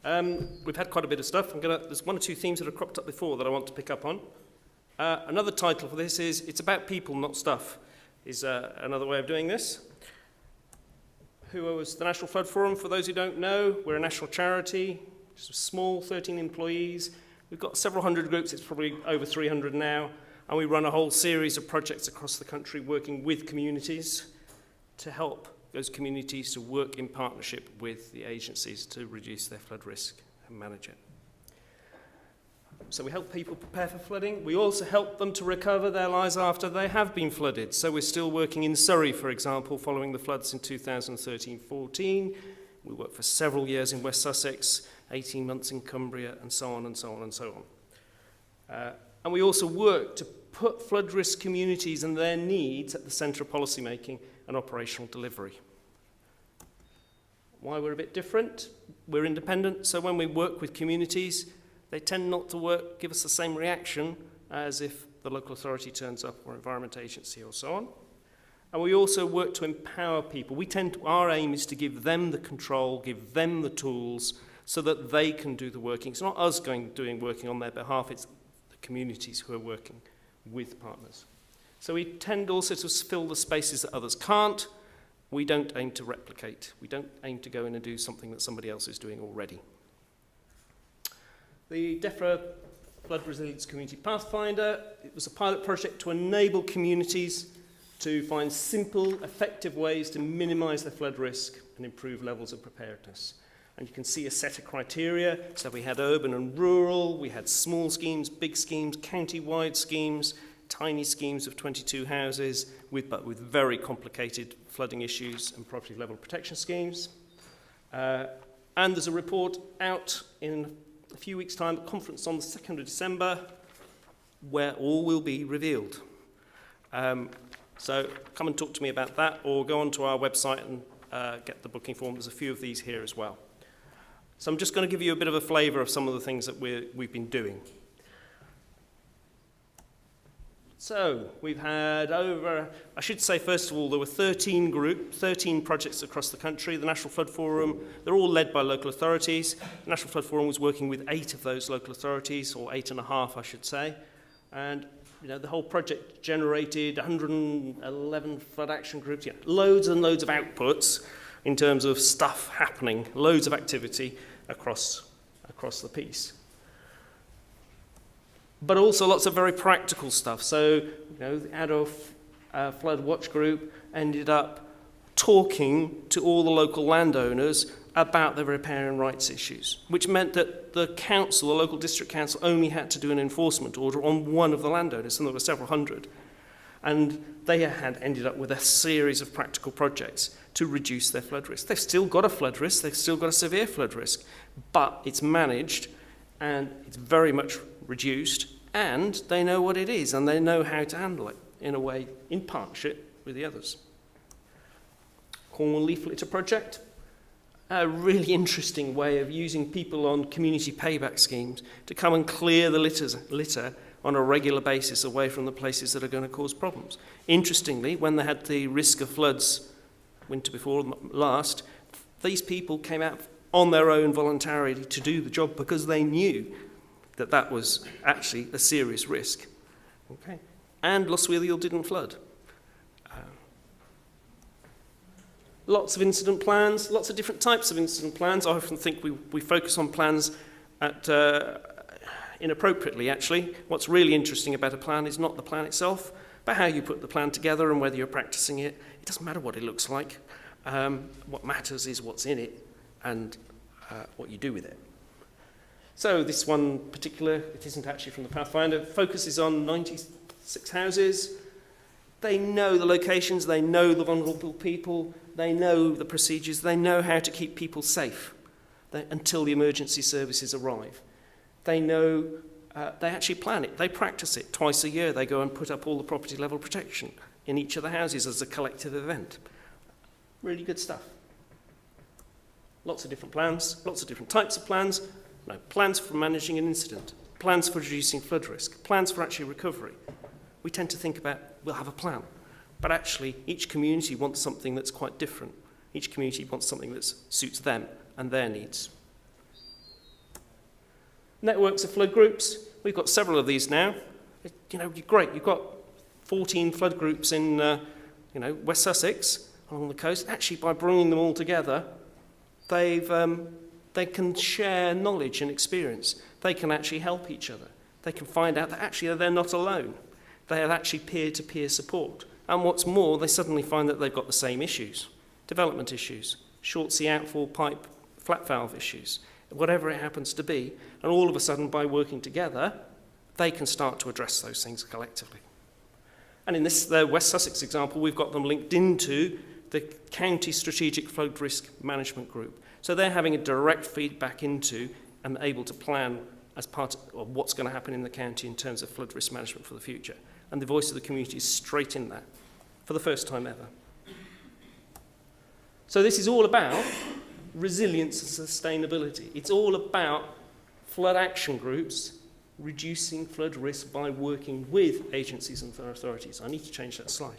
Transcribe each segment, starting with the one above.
We've had quite a bit of stuff. There's one or two themes that have cropped up before that I want to pick up on. Another title for this is It's About People, Not Stuff, is another way of doing this. Who is the National Flood Forum? For those who don't know, we're a national charity, just small, 13 employees. We've got several hundred groups, it's probably over 300 now, and we run a whole series of projects across the country working with communities to help those communities to work in partnership with the agencies to reduce their flood risk and manage it. So we help people prepare for flooding. We also help them to recover their lives after they have been flooded. So we're still working in Surrey, for example, following the floods in 2013-14. We worked for several years in West Sussex, 18 months in Cumbria, and so on and so on and so on. And we also work to put flood risk communities and their needs at the centre of policy making and operational delivery. Why we're a bit different? We're independent, so when we work with communities, they tend not to give us the same reaction as if the local authority turns up or environment agency or so on. And we also work to empower people. Our aim is to give them the control, give them the tools so that they can do the working. It's not us doing working on their behalf, it's the communities who are working with partners. So we tend also to fill the spaces that others can't. We don't aim to replicate. We don't aim to go in and do something that somebody else is doing already. The DEFRA Flood Resilience Community Pathfinder, it was a pilot project to enable communities to find simple, effective ways to minimise their flood risk and improve levels of preparedness. And you can see a set of criteria. So we had urban and rural, we had small schemes, big schemes, county-wide schemes, tiny schemes of 22 houses, but with very complicated flooding issues and property level protection schemes. And there's a report out in a few weeks' time, a conference on the 2nd of December, where all will be revealed. So come and talk to me about that, or go onto our website and get the booking form. There's a few of these here as well. So I'm just going to give you a bit of a flavour of some of the things that we've been doing. So we've had I should say first of all, there were 13 projects across the country. The National Flood Forum, they're all led by local authorities. The National Flood Forum was working with 8 of those local authorities, or 8.5 I should say. And the whole project generated 111 flood action groups, loads and loads of outputs in terms of stuff happening, loads of activity across the piece. But also lots of very practical stuff. So, the Adolf Flood Watch Group ended up talking to all the local landowners about the riparian rights issues, which meant that the local district council, only had to do an enforcement order on one of the landowners, and there were several hundred. And they had ended up with a series of practical projects to reduce their flood risk. They've still got a flood risk, they've still got a severe flood risk, but it's managed and it's very much reduced, and they know what it is and they know how to handle it in a way in partnership with the others. Cornwall Leaf Litter Project, a really interesting way of using people on community payback schemes to come and clear the litter on a regular basis away from the places that are going to cause problems. Interestingly, when they had the risk of floods winter before last, these people came out on their own voluntarily to do the job because they knew that that was actually a serious risk. Okay. And Loswellial didn't flood. Lots of incident plans, lots of different types of incident plans. I often think we focus on plans inappropriately, actually. What's really interesting about a plan is not the plan itself, but how you put the plan together and whether you're practicing it. It doesn't matter what it looks like. What matters is what's in it and what you do with it. So this one particular, it isn't actually from the Pathfinder, focuses on 96 houses. They know the locations, they know the vulnerable people, they know the procedures, they know how to keep people safe until the emergency services arrive. They know, they actually plan it, they practice it. Twice a year they go and put up all the property level protection in each of the houses as a collective event. Really good stuff. Lots of different plans, lots of different types of plans. No, plans for managing an incident, plans for reducing flood risk, plans for actually recovery. We tend to think about, we'll have a plan. But actually, each community wants something that's quite different. Each community wants something that suits them and their needs. Networks of flood groups. We've got several of these now. Great. You've got 14 flood groups in, West Sussex along the coast. Actually, by bringing them all together, they can share knowledge and experience. They can actually help each other. They can find out that actually they're not alone. They have actually peer-to-peer support. And what's more, they suddenly find that they've got the same issues. Development issues, short sea outfall pipe, flat valve issues, whatever it happens to be. And all of a sudden, by working together, they can start to address those things collectively. And in this, the West Sussex example, we've got them linked into the County Strategic Flood Risk Management Group. So they're having a direct feedback into and able to plan as part of what's going to happen in the county in terms of flood risk management for the future. And the voice of the community is straight in that for the first time ever. So this is all about resilience and sustainability. It's all about flood action groups reducing flood risk by working with agencies and authorities. I need to change that slide.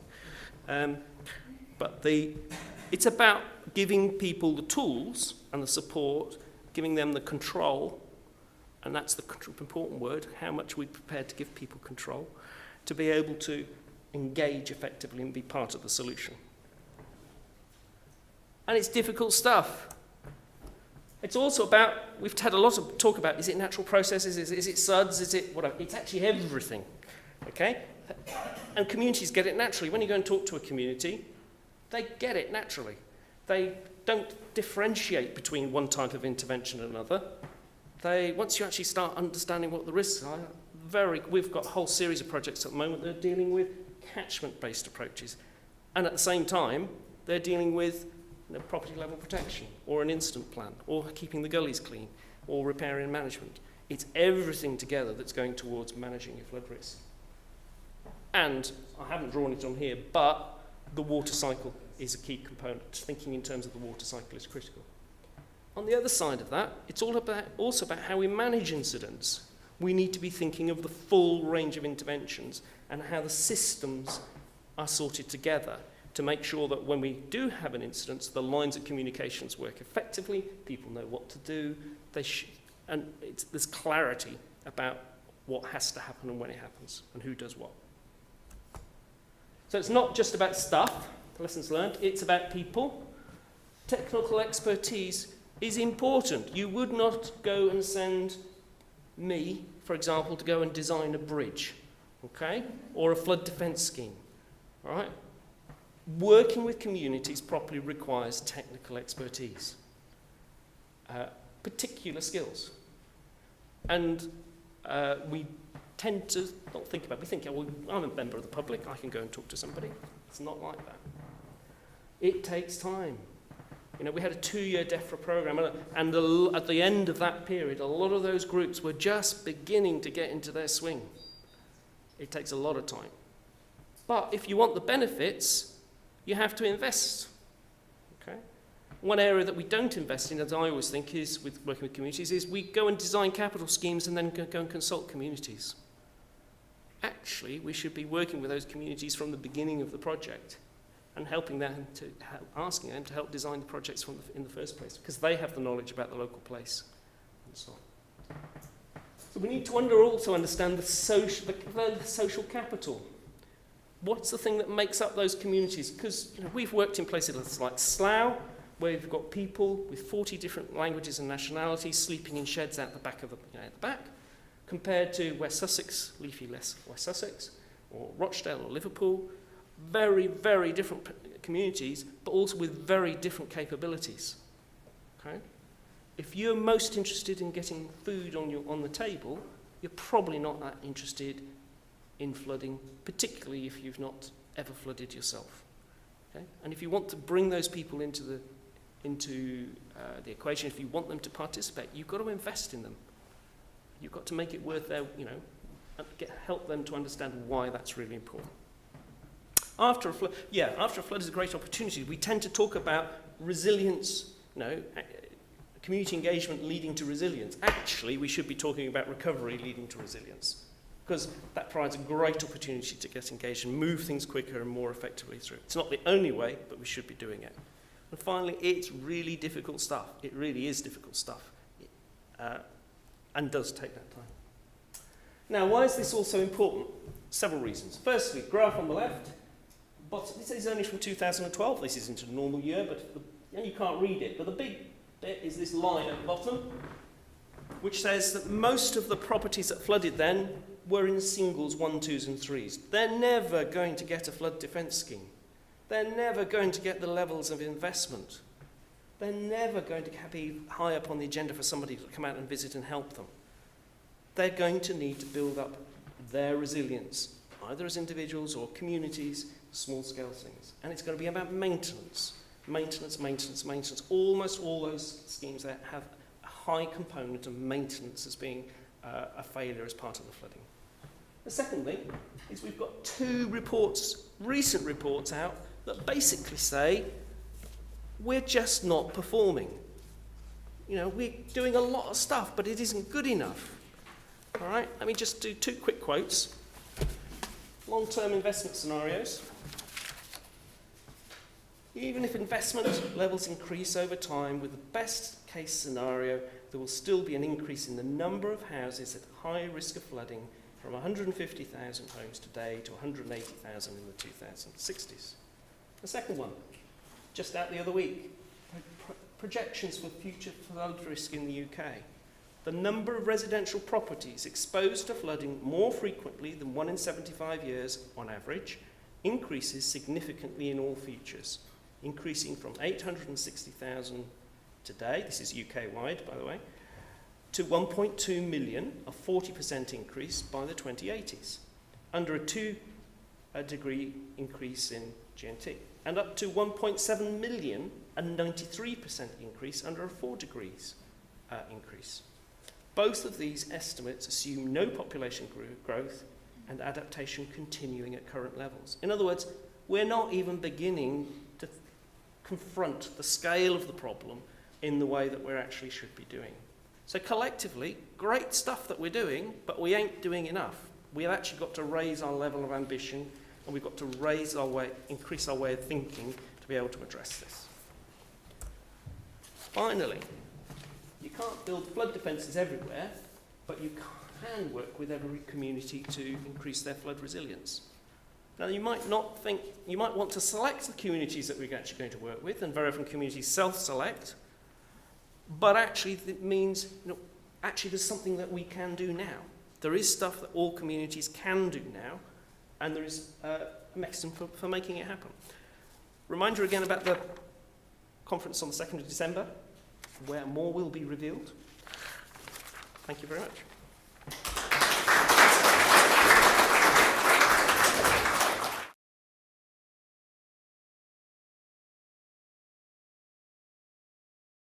It's about giving people the tools and the support, giving them the control, and that's the important word, how much we're prepared to give people control, to be able to engage effectively and be part of the solution. And it's difficult stuff. It's also about, we've had a lot of talk about, is it natural processes, is it SUDS, is it whatever? It's actually everything, okay? And communities get it naturally. When you go and talk to a community, they get it naturally. They don't differentiate between one type of intervention and another. Once you actually start understanding what the risks are, we've got a whole series of projects at the moment that are dealing with catchment-based approaches. And at the same time, they're dealing with property level protection, or an incident plan, or keeping the gullies clean, or repairing management. It's everything together that's going towards managing your flood risk. And I haven't drawn it on here, but the water cycle is a key component. Thinking in terms of the water cycle is critical. On the other side of that, it's also about how we manage incidents. We need to be thinking of the full range of interventions and how the systems are sorted together to make sure that when we do have an incident, the lines of communications work effectively, people know what to do, there's clarity about what has to happen and when it happens and who does what. So it's not just about stuff, lessons learned, it's about people. Technical expertise is important. You would not go and send me, for example, to go and design a bridge, okay, or a flood defence scheme, all right? Working with communities properly requires technical expertise, particular skills. And we tend to not think about it. We think, well, I'm a member of the public, I can go and talk to somebody. It's not like that. It takes time. We had a 2-year DEFRA program, and at the end of that period, a lot of those groups were just beginning to get into their swing. It takes a lot of time. But if you want the benefits, you have to invest. Okay? One area that we don't invest in, as I always think, is with working with communities, is we go and design capital schemes and then go and consult communities. Actually, we should be working with those communities from the beginning of the project and helping them asking them to help design the projects in the first place, because they have the knowledge about the local place and so on. So we need to also understand the social capital. What's the thing that makes up those communities? Because we've worked in places like Slough, where we've got people with 40 different languages and nationalities sleeping in sheds out the back of the back, compared to West Sussex, leafy West Sussex, or Rochdale or Liverpool. Very, very different communities, but also with very different capabilities. Okay? If you're most interested in getting food on the table, you're probably not that interested in flooding, particularly if you've not ever flooded yourself. Okay? And if you want to bring those people into the equation, if you want them to participate, you've got to invest in them. You've got to make it worth their, help them to understand why that's really important. After a flood is a great opportunity. We tend to talk about resilience, community engagement leading to resilience. Actually, we should be talking about recovery leading to resilience, because that provides a great opportunity to get engaged and move things quicker and more effectively through. It's not the only way, but we should be doing it. And finally, it's really difficult stuff. It really is difficult stuff. and does take that time. Now, why is this also important? Several reasons. Firstly, graph on the left, but this is only from 2012. This isn't a normal year, but you can't read it. But the big bit is this line at the bottom, which says that most of the properties that flooded then were in singles, 1, 2s and 3s. They're never going to get a flood defence scheme. They're never going to get the levels of investment. They're never going to be high up on the agenda for somebody to come out and visit and help them. They're going to need to build up their resilience, either as individuals or communities, small-scale things. And it's going to be about maintenance. Maintenance, maintenance, maintenance. Almost all those schemes there have a high component of maintenance as being a failure as part of the flooding. The second thing is we've got 2 reports, recent reports out, that basically say we're just not performing. You know, we're doing a lot of stuff, but it isn't good enough. All right, let me just do 2 quick quotes. Long-term investment scenarios. Even if investment levels increase over time, with the best case scenario, there will still be an increase in the number of houses at high risk of flooding from 150,000 homes today to 180,000 in the 2060s. The second one, just out the other week, projections for future flood risk in the UK. The number of residential properties exposed to flooding more frequently than 1 in 75 years on average increases significantly in all futures, increasing from 860,000 today, this is UK-wide by the way, to 1.2 million, a 40% increase by the 2080s, under a 2-degree increase in GNT, and up to 1.7 million, a 93% increase under a 4 degrees increase. Both of these estimates assume no population growth and adaptation continuing at current levels. In other words, we're not even beginning to confront the scale of the problem in the way that we actually should be doing. So collectively, great stuff that we're doing, but we ain't doing enough. We've actually got to raise our level of ambition, and we've got to increase our way of thinking to be able to address this. Finally, you can't build flood defences everywhere, but you can work with every community to increase their flood resilience. Now, you might want to select the communities that we're actually going to work with, and very often communities self-select, but actually it means, actually there's something that we can do now. There is stuff that all communities can do now, and there is a mechanism for making it happen. Reminder again about the conference on the 2nd of December, where more will be revealed. Thank you very much.